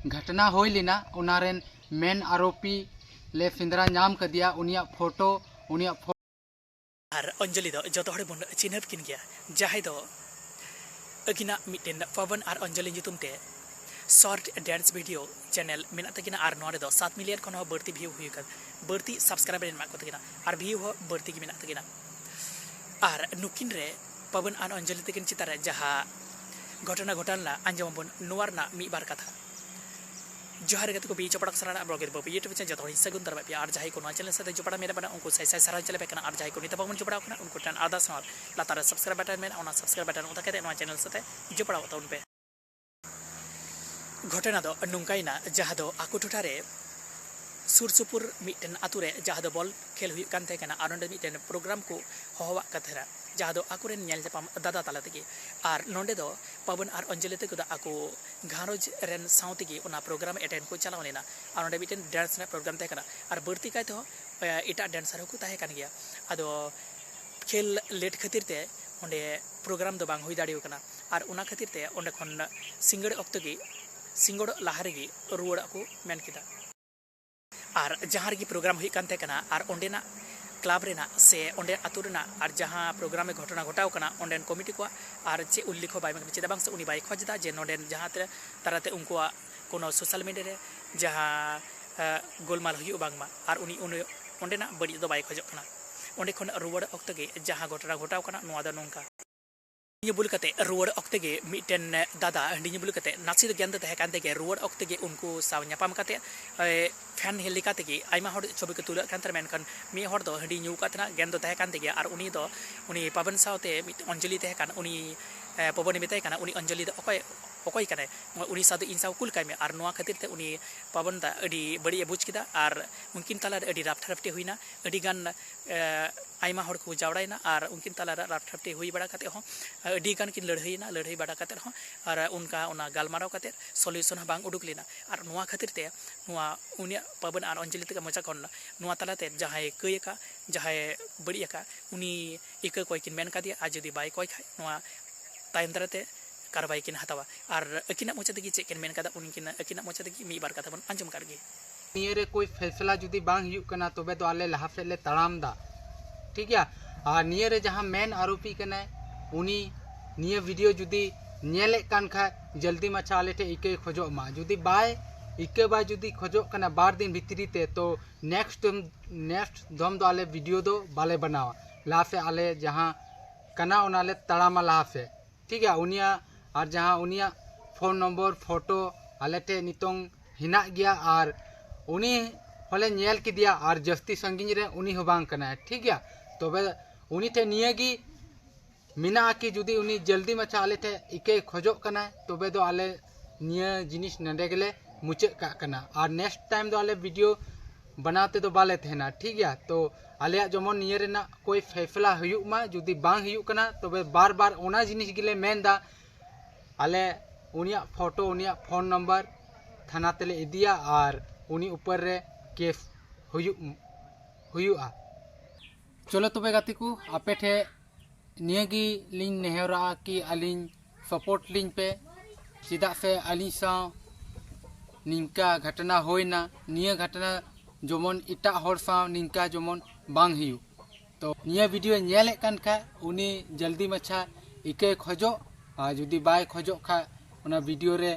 घटना होई लेना उनारेन मेन आरोपी ले फिंदरा नाम कदिया उनिया फोटो और अंजलि दो जो हड़े बन चिन्हब किन गया जहां दो अगिना मिटेन पवन और अंजलि जुतुम ते शॉर्ट डांस वीडियो चैनल मेना तकिना और नोरे दो 7 मिलियन खन हो बढ़ती व्यू हुई कर बढ़ती सब्सक्राइबर इन माको तकिना और व्यू हो बढ़ती की मेना तकिना और नुकिन रे पवन और अंजलि तकिन चितारे जहां घटना घटना अंजम बन नुवारना मी बार कथा जोहार गत को बी चपड़क सराना ब्लॉगर बपी यूट्यूब चैनल जतो हिस्सा गुन तरबा और जाहि को नवा चैनल साथे जोपड़ा मेरे बना उनको सही सही सराह चले बेकना और जाहि को नित बमन जोपड़ा कना उनको टन आदा सवाल लातार सब्सक्राइब बटन में ओना सब्सक्राइब बटन उता कते नवा चैनल साथे जोपड़ा होता उन पे घटना दो नुंकाइना जहां दो आकु टोठारे सुरसुपुर मिटन आतुरे जहां दो बॉल खेल हुई कान थे कना और मिटन प्रोग्राम को होवा कथरा जहां दो आकुरेन नेल जपाम दादा ताला तगी और नोंडे दो पवन और अंजलि तक दा आकु घारोज रेन साउती की उना प्रोग्राम अटेंड को चलाव लेना और नोंडे मिटन डांस ना प्रोग्राम थे कना और बढ़ती काय तो इटा डांसर को ताहे कान गया आदो खेल लेट खातिर ते ओंडे प्रोग्राम दो बांग हुई दाड़ी कना और उना खातिर ते ओंडे खन सिंगड़ ऑक्ट की सिंगड़ लाहारे की रुवड़ को मेन किदा और जहां की प्रोग्राम हुई कान थे कना और ओंडेना क्लब रेना से ओंडे आतुरेना और जहां प्रोग्राम में घटना घटाव कना ओंडेन कमिटी को और चे उल्लेख बाय में चेदा बांग से उनी बाय खोजदा जे नोंडेन जहां ताराते उनको कोनो सोशल मीडिया रे जहां गोलमाल हुई बांगमा और उनी ओंडेना बड़ी दो बाय खोजक कना ओंडे खन रुवड़ ऑक्ट के जहां घटना घटाव कना नोआ दा नोंका ये बुल कते रुवड़ ऑक्ट के मिटन दादा हंडी बुल कते नासी द गेंद तहे कांते के रुवड़ ऑक्ट के उनको साव न्यापाम कते फैन हेल लिकाते के आइमा हर छवि को तुला कांतर मेनकन मी हर दो हंडी न्यू कातना गेंद तहे कांते के और उनी पवन सावते अंजलि तहे कान उनी पवन मिताय काना उनी अंजलि द ओकय कने उनी सादो इंसाव कुल कायमे और नोआ खातिर ते उनी पवन दा अडी बड़ी बुझ किदा और उनकिन ताला अडी राफठारफ्टे हुईना अडी गान आइमा हर को जावड़ायना और उनकिन ताला राफठारफ्टे हुई बड़ा कते हो अडी गान किन लड़ाई बड़ा कते हो और उनका उना गालमाराव कते सॉल्यूशन बांग उडुक लेना और नोआ खातिर ते नोआ उनी पवन और अंजलि तक मजा खन नोआ तालाते जहाय कयका जहाय बड़ियाका उनी इक कोय किन मेन कादिया आ जदी बाय कोय खाय नोआ टाइम दराते कार्रवाई किन हतावा और अकिना मोचा तगी चेक मेन कदा उनकिन अकिना मोचा तगी मी बार कथा बन अंजम करगे निये रे कोई फैसला जुदी बांग हुई कना तबे तो आले लाहा से ले तड़ाम दा ठीक है और निये रे जहां मेन आरोपी कना उनी निये वीडियो जुदी नेले कान खा जल्दी मचा आले टे इके खोजो मा जुदी बाय इके बाय जुदी खोजो कना 12 दिन भीतरी ते तो नेक्स्ट दम दो आले वीडियो दो बाले बनावा लाहा से आले जहां कना उनाले तड़ामा लाहा से ठीक है उनिया और जहाँ उनिया फोन नंबर फोटो आलेटे नितोंग हिना गया और उनी होले नेल की दिया और जस्ती संगिन रे उनी हो बांग कना ठीक है तबे उनी टे नियगी मिना की जुदी उनी जल्दी मचा आलेटे इके खोजो कना तबे दो आले निया जिनिस नंदे गेले मुचे का कना और नेक्स्ट टाइम दो आले वीडियो बनाते तो बाले थे ठीक है तो आलिया जमन निये रेना कोई फैसला हुयुक मा जुदी बांग हुयुक कना तबे बार बार ओना जिनिस गिले मेनदा आले उनिया फोटो उनिया फोन नंबर थाना तेले इदिया और उनी ऊपर रे केस हुयुआ चलो तबे गाती को आपे ठे नियगी लिंग नेहरा कि अलिंग सपोर्ट लिंग पे चिदा से अली सा निंका घटना होइना निया घटना जमन इटा हर सा निंका जमन बांग हियु तो निया वीडियो नेले कान खा उनी जल्दी मच्छा इके खोजो और जुदी बाय खोजो खा उना वीडियो रे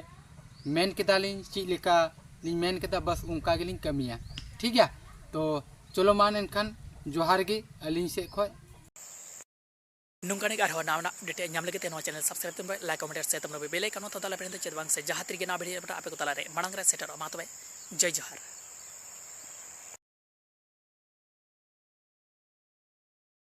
मेन केदालिंग चीज लेका लिंग मेन केदा बस उनका गेलिंग कमिया ठीक है तो चलो मान एनखान जोहार गे अलिंग से खोय नुंकाने गार नावना डेटे नाम लगे नो चैनल सब्सक्राइब तुम लाइक कमेंट से तुम बेल आइकन तो तला पे जहां तरीके ना वीडियो आपे को तला रे मांग रे सेटर मा तबे जय जोहार।